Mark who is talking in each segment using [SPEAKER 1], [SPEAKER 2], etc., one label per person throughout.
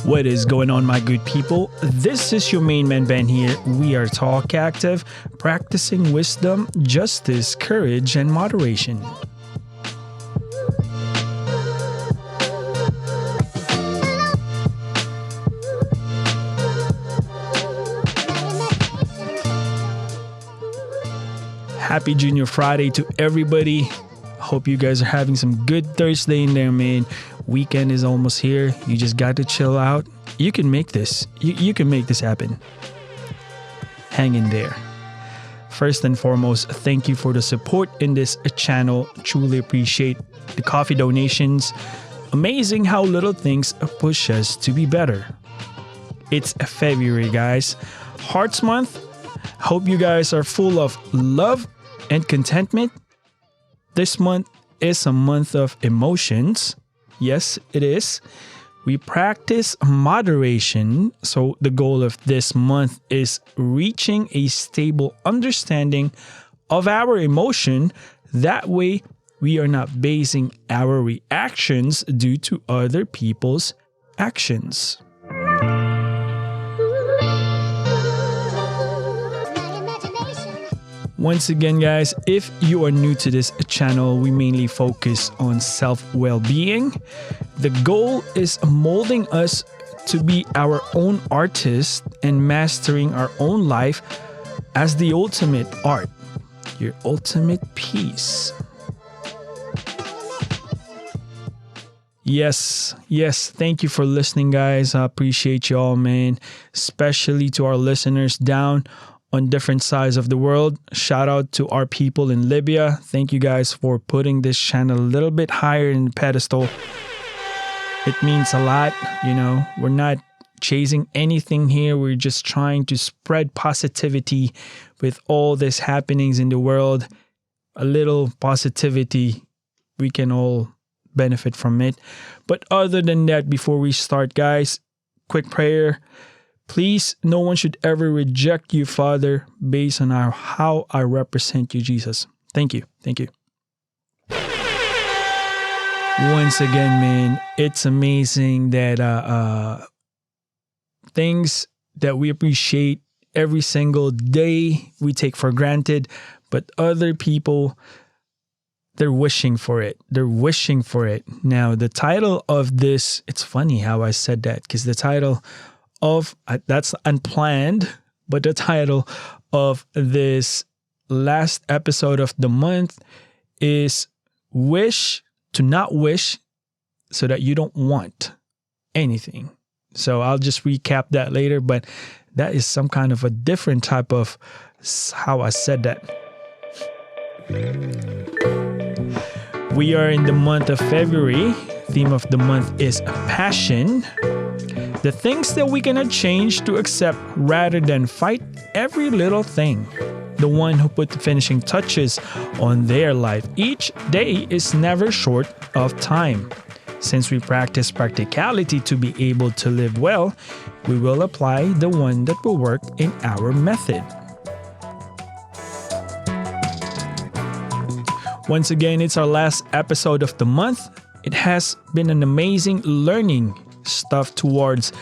[SPEAKER 1] What is going on, my good people? This is your main man Ben here. We are Talk Active, practicing wisdom, justice, courage, and moderation. Happy Junior Friday to everybody. Hope you guys are having some good Thursday in there, man. Weekend is almost here. You just got to chill out. You can make this. You can make this happen. Hang in there. First and foremost, thank you for the support in this channel. Truly appreciate the coffee donations. Amazing how little things push us to be better. It's February, guys. Hearts Month. Hope you guys are full of love and contentment. This month is a month of emotions. Yes, it is. We practice moderation. So the goal of this month is reaching a stable understanding of our emotion. That way, we are not basing our reactions due to other people's actions. Once again, guys, if you are new to this channel, we mainly focus on self-well-being. The goal is molding us to be our own artist and mastering our own life as the ultimate art, your ultimate piece. Yes. Thank you for listening, guys. I appreciate you all, man. Especially to our listeners down on different sides of the world. Shout out to our people in Libya. Thank you guys for putting this channel a little bit higher in the pedestal. It means a lot. You know, we're not chasing anything here. We're just trying to spread positivity with all these happenings in the world. A little positivity, we can all benefit from it. But other than that, before we start, guys, quick prayer. Please, no one should ever reject you, Father, based on how I represent you, Jesus. Thank you. Once again, man, it's amazing that things that we appreciate every single day, we take for granted, but other people, they're wishing for it. Now, the title of this, it's funny how I said that, because the title of that's unplanned, but the title of this last episode of the month is Wish to Not Wish so that you don't want anything. So I'll just recap that later, but that is some kind of a different type of how I said that. We are in the month of February. Theme of the month is passion. The things that we cannot change to accept rather than fight every little thing. The one who put the finishing touches on their life. Each day is never short of time. Since we practice practicality to be able to live well, we will apply the one that will work in our method. Once again, it's our last episode of the month. It has been an amazing learning stuff towards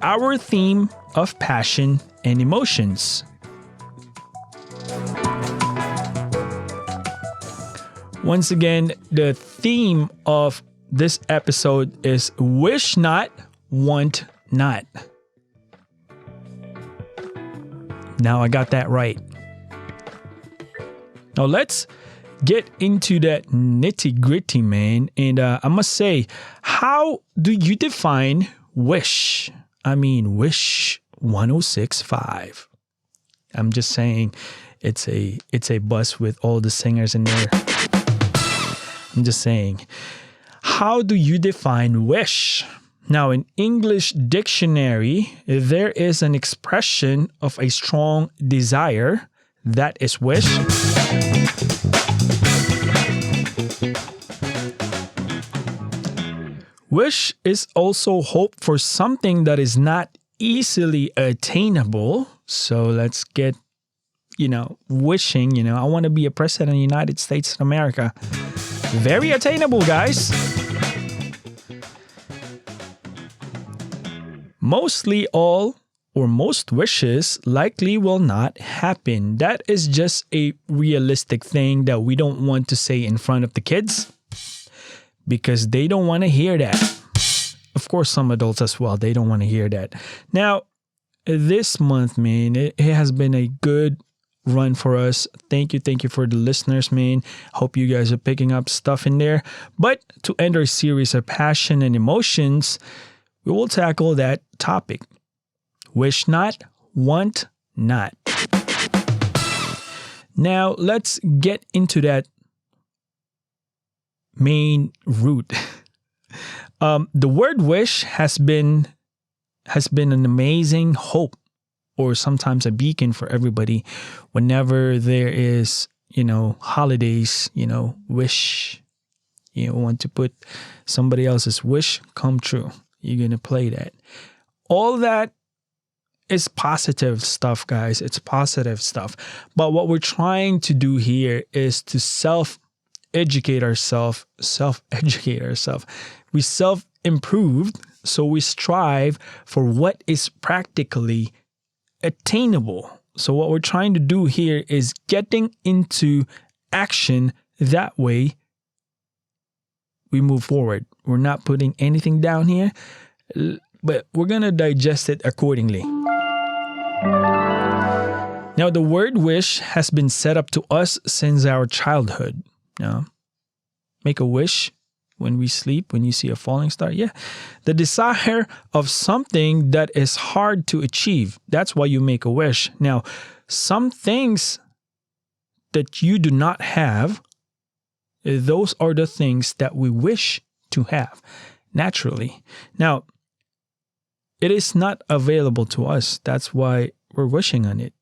[SPEAKER 1] our theme of passion and emotions. Once again, the theme of this episode is wish not, want not. Now I got that right. Now let's get into that nitty-gritty, man. And I must say, how do you define wish? I mean, Wish 106.5. I'm just saying, it's a bus with all the singers in there. I'm just saying, how do you define wish? Now, in English dictionary, there is an expression of a strong desire. That is wish. Wish is also hope for something that is not easily attainable. So let's get, wishing, I want to be a president of the United States of America. Very attainable, guys. Mostly all or most wishes likely will not happen. That is just a realistic thing that we don't want to say in front of the kids because they don't want to hear that. Of course, some adults as well, they don't want to hear that. Now, this month, man, it has been a good run for us. Thank you for the listeners, man. Hope you guys are picking up stuff in there. But to end our series of passion and emotions, we will tackle that topic. Wish not, want not. Now, let's get into that main root. The word wish has been an amazing hope, or sometimes a beacon for everybody whenever there is, holidays, wish, want to put somebody else's wish come true. You're going to play that. All that is positive stuff, guys. It's positive stuff. But what we're trying to do here is to self-educate ourselves. We self-improved, so we strive for what is practically attainable. So what we're trying to do here is getting into action. That way we move forward. We're not putting anything down here, but we're going to digest it accordingly. Now, the word wish has been set up to us since our childhood. Make a wish when we sleep, when you see a falling star. Yeah. The desire of something that is hard to achieve. That's why you make a wish. Now, some things that you do not have, those are the things that we wish to have naturally. Now, it is not available to us. That's why we're wishing on it.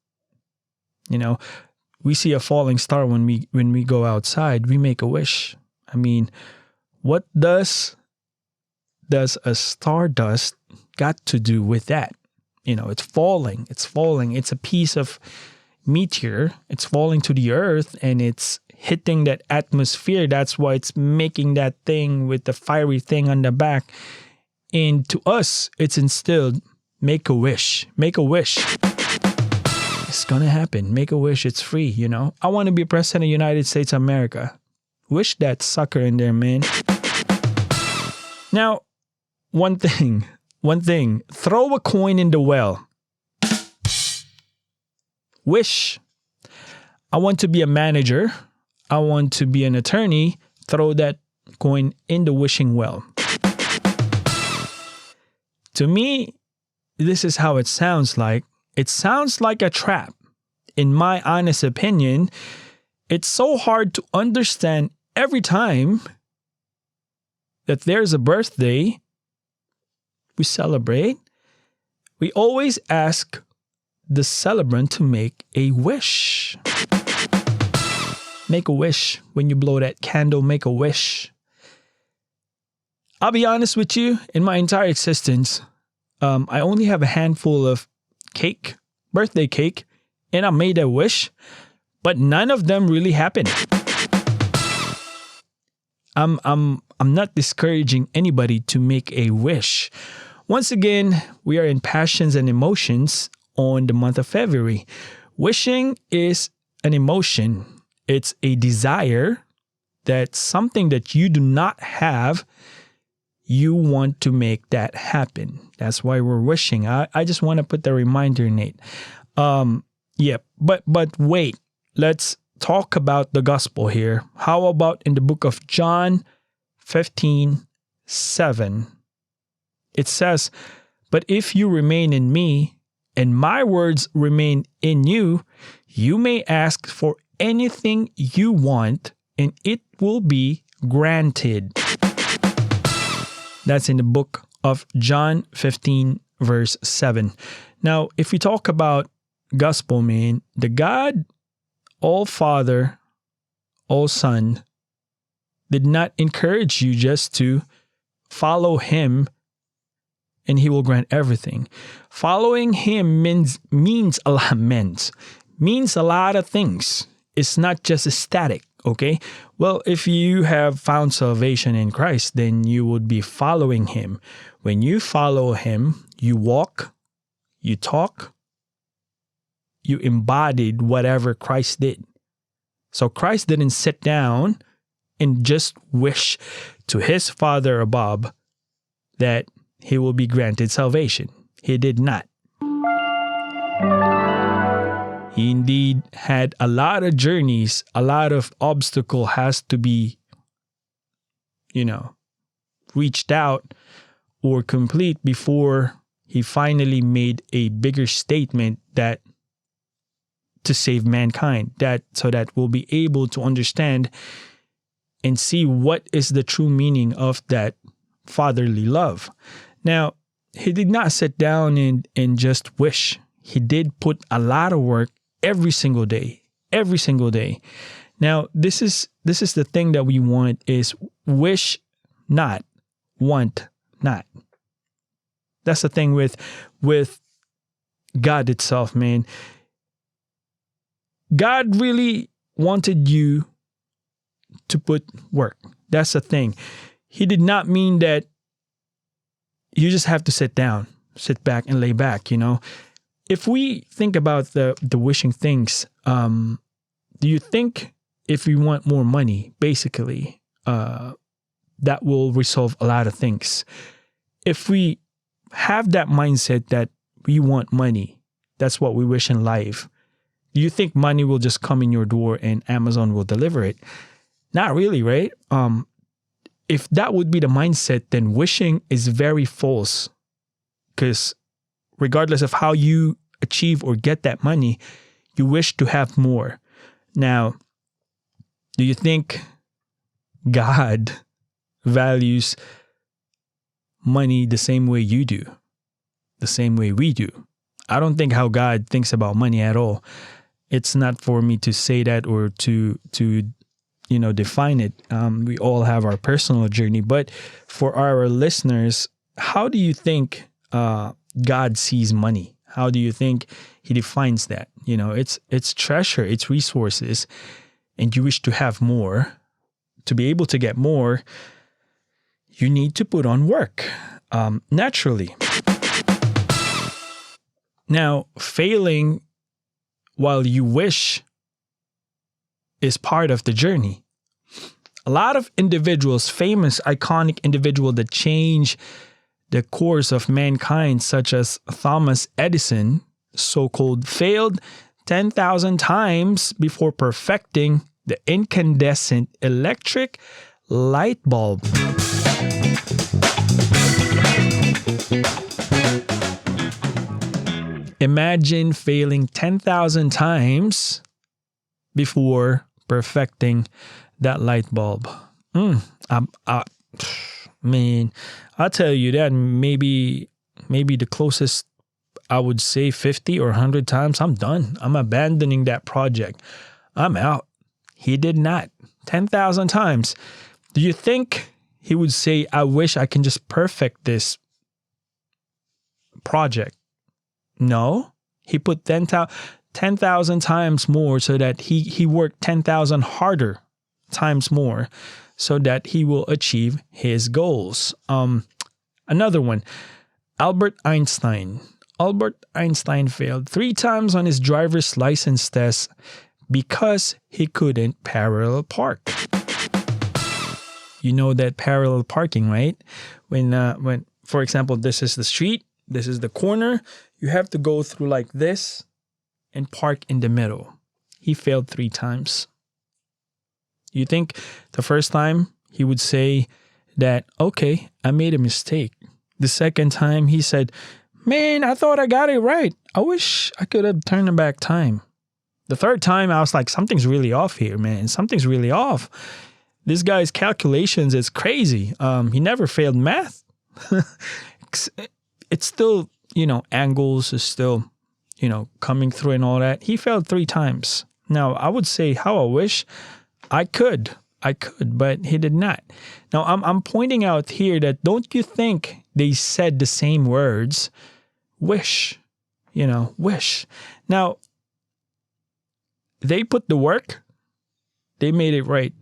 [SPEAKER 1] We see a falling star when we go outside, we make a wish. I mean, what does a stardust got to do with that? It's falling. It's a piece of meteor. It's falling to the earth and it's hitting that atmosphere. That's why it's making that thing with the fiery thing on the back. And to us, it's instilled, make a wish. Make a wish. It's going to happen. Make a wish. It's free, I want to be president of the United States of America. Wish that sucker in there, man. Now, one thing. Throw a coin in the well. Wish. I want to be a manager. I want to be an attorney. Throw that coin in the wishing well. To me, this is how it sounds like. It sounds like a trap. In my honest opinion, it's so hard to understand every time that there's a birthday we celebrate. We always ask the celebrant to make a wish. Make a wish. When you blow that candle, make a wish. I'll be honest with you, in my entire existence, I only have a handful of cake, birthday cake, and I made a wish, but none of them really happened. I'm not discouraging anybody to make a wish. Once again, we are in passions and emotions on the month of February. Wishing is an emotion. It's a desire that something that you do not have, you want to make that happen. That's why we're wishing. I just want to put the reminder, Nate. But wait, let's talk about the gospel here. How about in the book of John 15:7? It says, "But if you remain in me and my words remain in you, you may ask for anything you want and it will be granted." That's in the book of John 15, verse 7. Now, if we talk about gospel, man, the God, all Father, all Son, did not encourage you just to follow Him and He will grant everything. Following Him means a lot of things. It's not just static. Okay. Well, if you have found salvation in Christ, then you would be following him. When you follow him, you walk, you talk, you embodied whatever Christ did. So Christ didn't sit down and just wish to his Father above that he will be granted salvation. He did not. He indeed had a lot of journeys, a lot of obstacle has to be, reached out or complete before he finally made a bigger statement that to save mankind, so that we'll be able to understand and see what is the true meaning of that fatherly love. Now, he did not sit down and just wish. He did put a lot of work every single day. Now, this is the thing that we want is wish not, want not. That's the thing with God itself, man. God really wanted you to put work. That's the thing. He did not mean that you just have to sit back and lay back, If we think about the wishing things, do you think if we want more money, basically, that will resolve a lot of things? If we have that mindset that we want money, that's what we wish in life, do you think money will just come in your door and Amazon will deliver it? Not really, right? If that would be the mindset, then wishing is very false. Because regardless of how you achieve or get that money, you wish to have more. Now, do you think God values money the same way you do? The same way we do? I don't think how God thinks about money at all. It's not for me to say that or to define it. We all have our personal journey. But for our listeners, how do you think God sees money? How do you think he defines that? It's treasure, it's resources, and you wish to have more. To be able to get more, you need to put on work, naturally. Now, failing while you wish is part of the journey. A lot of individuals, famous, iconic individuals that change the course of mankind, such as Thomas Edison, so-called failed 10,000 times before perfecting the incandescent electric light bulb. Imagine failing 10,000 times before perfecting that light bulb. Man, I'll tell you that maybe the closest, I would say 50 or 100 times, I'm done. I'm abandoning that project. I'm out. He did not. 10,000 times. Do you think he would say, I wish I can just perfect this project? No. He put 10,000 times more so that he worked 10,000 harder times more so that he will achieve his goals. Another one, Albert Einstein. Albert Einstein failed 3 times on his driver's license test because he couldn't parallel park. You know that parallel parking, right? When for example, this is the street, this is the corner, you have to go through like this and park in the middle. He failed 3 times. You think the first time he would say that, okay, I made a mistake. The second time he said, man, I thought I got it right. I wish I could have turned back time. The third time I was like, something's really off here, man. Something's really off. This guy's calculations is crazy. He never failed math. It's still, angles is still, coming through and all that. He failed 3 times. Now, I would say how I wish I could, but he did not. Now, I'm pointing out here that don't you think they said the same words? Wish, wish. Now, they put the work, they made it right.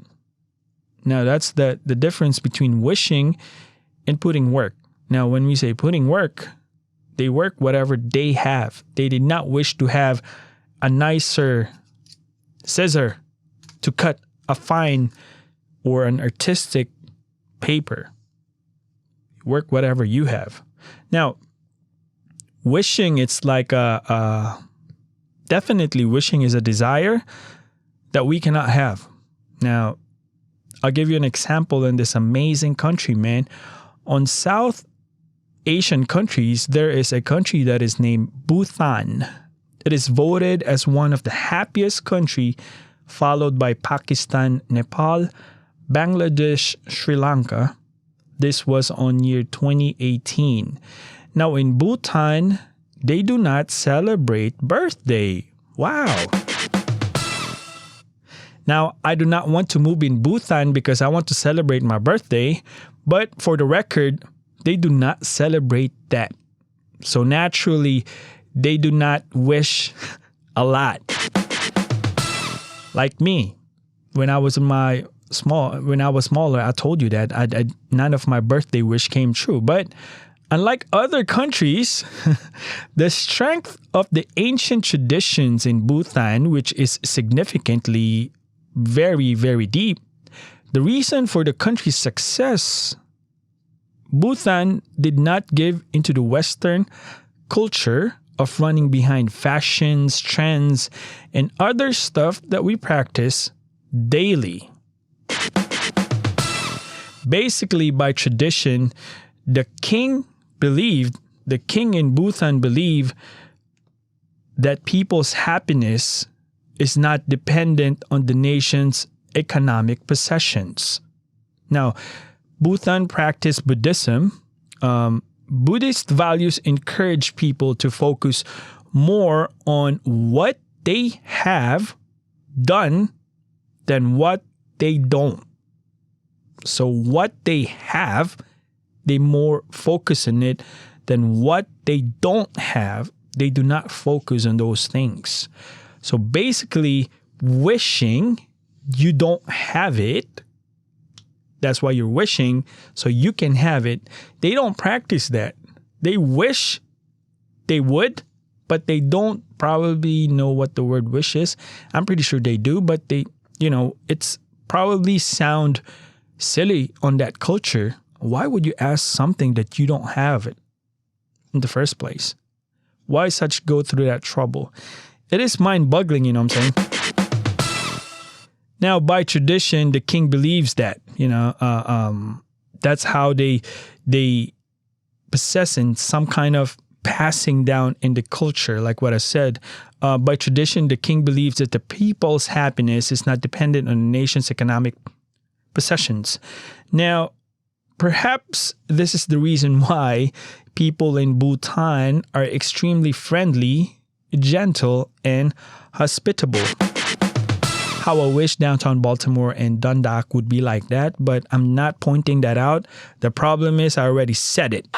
[SPEAKER 1] Now, that's the difference between wishing and putting work. Now, when we say putting work, they work whatever they have. They did not wish to have a nicer scissor to cut a fine or an artistic paper. Work whatever you have. Now, wishing, it's like definitely wishing is a desire that we cannot have. Now, I'll give you an example in this amazing country, man. On South Asian countries, there is a country that is named Bhutan. It is voted as one of the happiest country, followed by Pakistan, Nepal, Bangladesh, Sri Lanka. This was on year 2018. Now in Bhutan, they do not celebrate birthday. Wow. Now, I do not want to move in Bhutan because I want to celebrate my birthday. But for the record, they do not celebrate that. So naturally, they do not wish a lot. Like me, when I was smaller, I told you that none of my birthday wish came true. But unlike other countries, the strength of the ancient traditions in Bhutan, which is significantly very, very deep, the reason for the country's success, Bhutan did not give into the Western culture of running behind fashions, trends, and other stuff that we practice daily. Basically, by tradition, the king in Bhutan believed that people's happiness is not dependent on the nation's economic possessions. Now, Bhutan practiced Buddhism. Buddhist values encourage people to focus more on what they have done than what they don't. So what they have, they more focus on it than what they don't have. They do not focus on those things. So basically, wishing you don't have it, that's why you're wishing, so you can have it. They don't practice that. They wish they would, but they don't probably know what the word wish is. I'm pretty sure they do, but it's probably sound silly on that culture. Why would you ask something that you don't have it in the first place? Why go through that trouble? It is mind-boggling, you know what I'm saying? Now, by tradition, the king believes that, that's how they possess in some kind of passing down in the culture, like what I said. By tradition, the king believes that the people's happiness is not dependent on the nation's economic possessions. Now, perhaps this is the reason why people in Bhutan are extremely friendly, gentle, and hospitable. How I wish downtown Baltimore and Dundalk would be like that, but I'm not pointing that out. The problem is I already said it.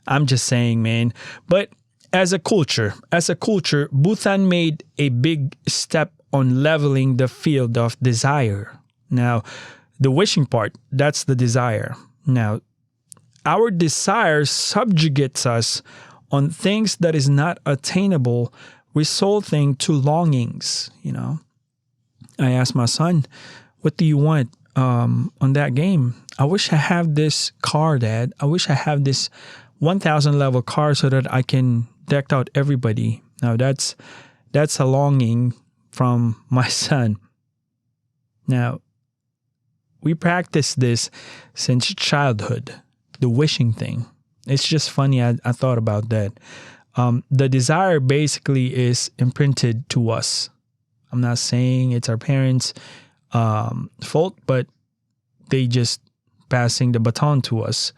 [SPEAKER 1] I'm just saying, man. But as a culture, Bhutan made a big step on leveling the field of desire. Now, the wishing part, that's the desire. Now, our desire subjugates us on things that is not attainable, resulting to longings. I asked my son, what do you want on that game? I wish I have this car, Dad. I wish I have this 1,000 level car so that I can deck out everybody. Now that's a longing from my son. Now, we practice this since childhood, the wishing thing. It's just funny, I thought about that. The desire basically is imprinted to us. I'm not saying it's our parents' fault, but they just passing the baton to us.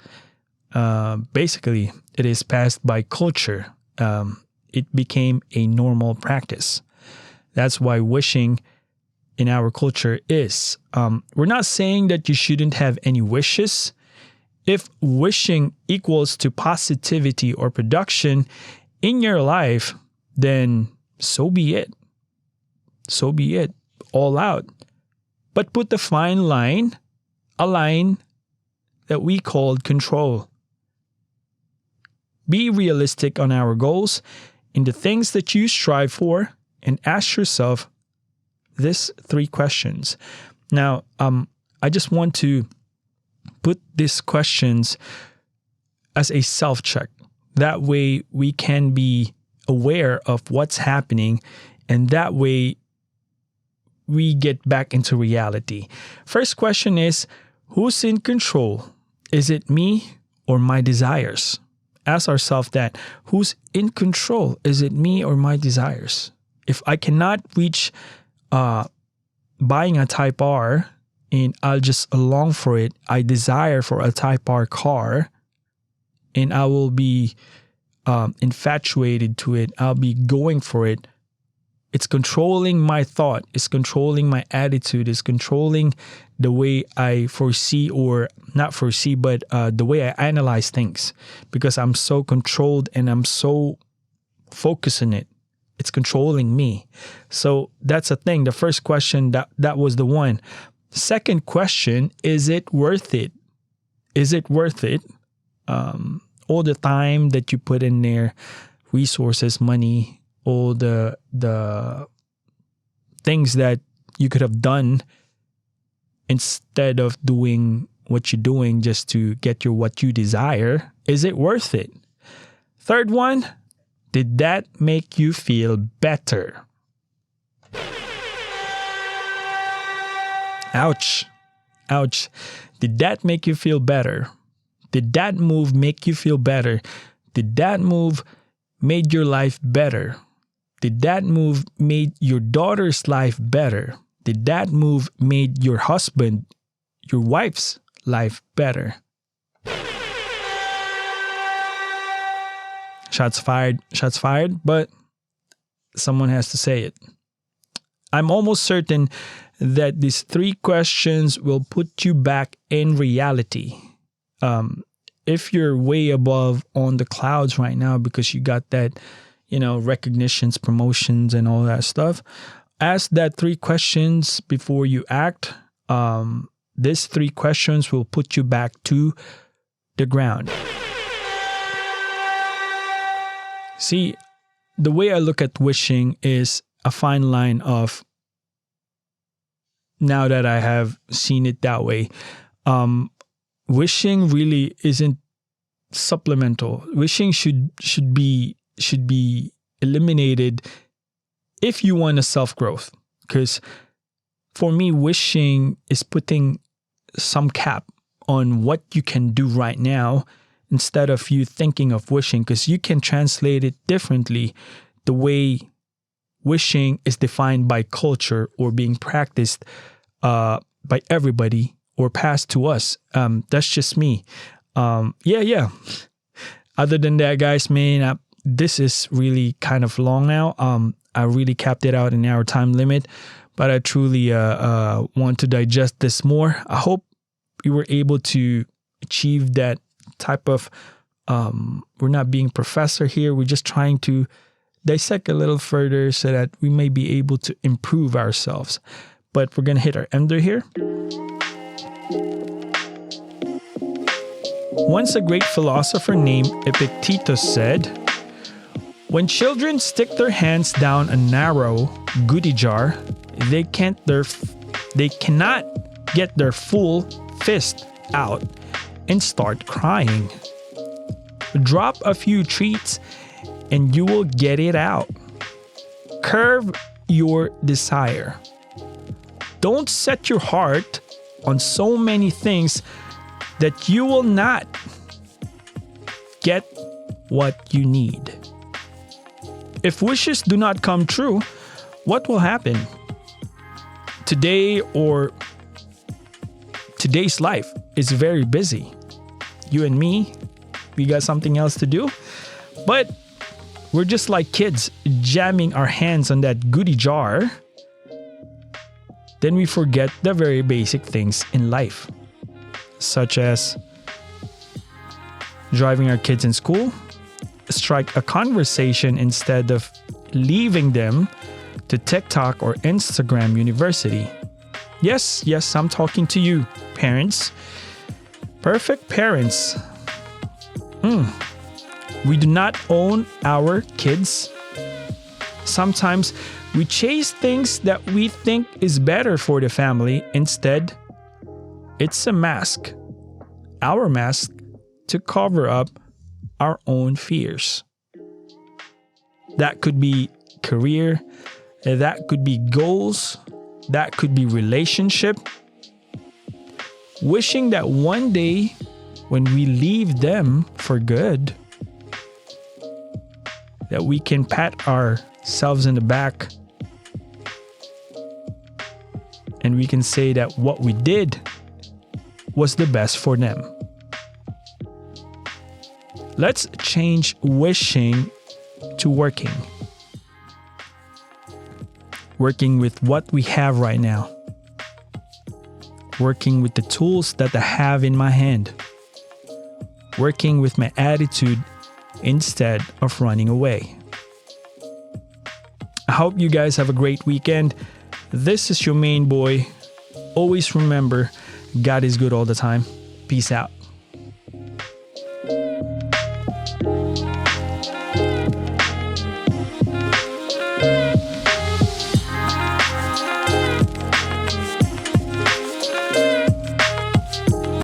[SPEAKER 1] Basically, it is passed by culture. It became a normal practice. That's why wishing in our culture is. We're not saying that you shouldn't have any wishes. If wishing equals to positivity or production in your life, then so be it. so be it. All out. But put the fine line, a line that we called control. Be realistic on our goals in the things that you strive for, and ask yourself these 3 questions. Now, I just want to put these questions as a self-check. That way we can be aware of what's happening, and that way we get back into reality. First question is, who's in control? Is it me or my desires? Ask ourselves that. Who's in control? Is it me or my desires? If I cannot reach buying a Type R and I'll just along for it, I desire for a Type R car and I will be infatuated to it, I'll be going for it. It's controlling my thought. It's controlling my attitude. It's controlling the way I foresee, or not foresee, but the way I analyze things, because I'm so controlled and I'm so focused on it. It's controlling me. So that's a thing. The first question, that was the one. Second question, is it worth it? Is it worth it? All the time that you put in there, resources, money, all the things that you could have done instead of doing what you're doing just to get what you desire. Is it worth it? Third one, did that make you feel better? Ouch. Ouch. Did that make you feel better? Did that move make you feel better? Did that move made your life better? Did that move made your daughter's life better? Did that move made your husband, your wife's life better? Shots fired, but someone has to say it. I'm almost certain that these 3 questions will put you back in reality. If you're way above on the clouds right now because you got that, recognitions, promotions, and all that stuff, ask that 3 questions before you act. These 3 questions will put you back to the ground. See, the way I look at wishing is a fine line of, now that I have seen it that way, wishing really isn't supplemental. Wishing should be eliminated if you want a self-growth. Because for me, wishing is putting some cap on what you can do right now instead of you thinking of wishing, because you can translate it differently. The way wishing is defined by culture or being practiced by everybody or passed to us. That's just me. Yeah. Other than that, guys, man, this is really kind of long now. I really capped it out in our time limit, but I truly want to digest this more. I hope we were able to achieve that type of, we're not being professor here. We're just trying to dissect a little further so that we may be able to improve ourselves. But we're going to hit our ender here. Once a great philosopher named Epictetus said, "When children stick their hands down a narrow goody jar, they cannot get their full fist out and start crying. Drop a few treats and you will get it out. Curb your desire. Don't set your heart on so many things that you will not get what you need. If wishes do not come true, what will happen? Today's life is very busy. You and me, we got something else to do. But we're just like kids jamming our hands on that goody jar. Then we forget the very basic things in life, such as driving our kids in school, strike a conversation instead of leaving them to TikTok or Instagram University. Yes, I'm talking to you, parents. Perfect parents. We do not own our kids. Sometimes we chase things that we think is better for the family. Instead, it's a mask. Our mask to cover up our own fears. That could be career, that could be goals, that could be relationship. Wishing that one day when we leave them for good, that we can pat ourselves in the back and we can say that what we did was the best for them. Let's change wishing to working. Working with what we have right now. Working with the tools that I have in my hand. Working with my attitude instead of running away. I hope you guys have a great weekend. This is your main boy. Always remember, God is good all the time. Peace out.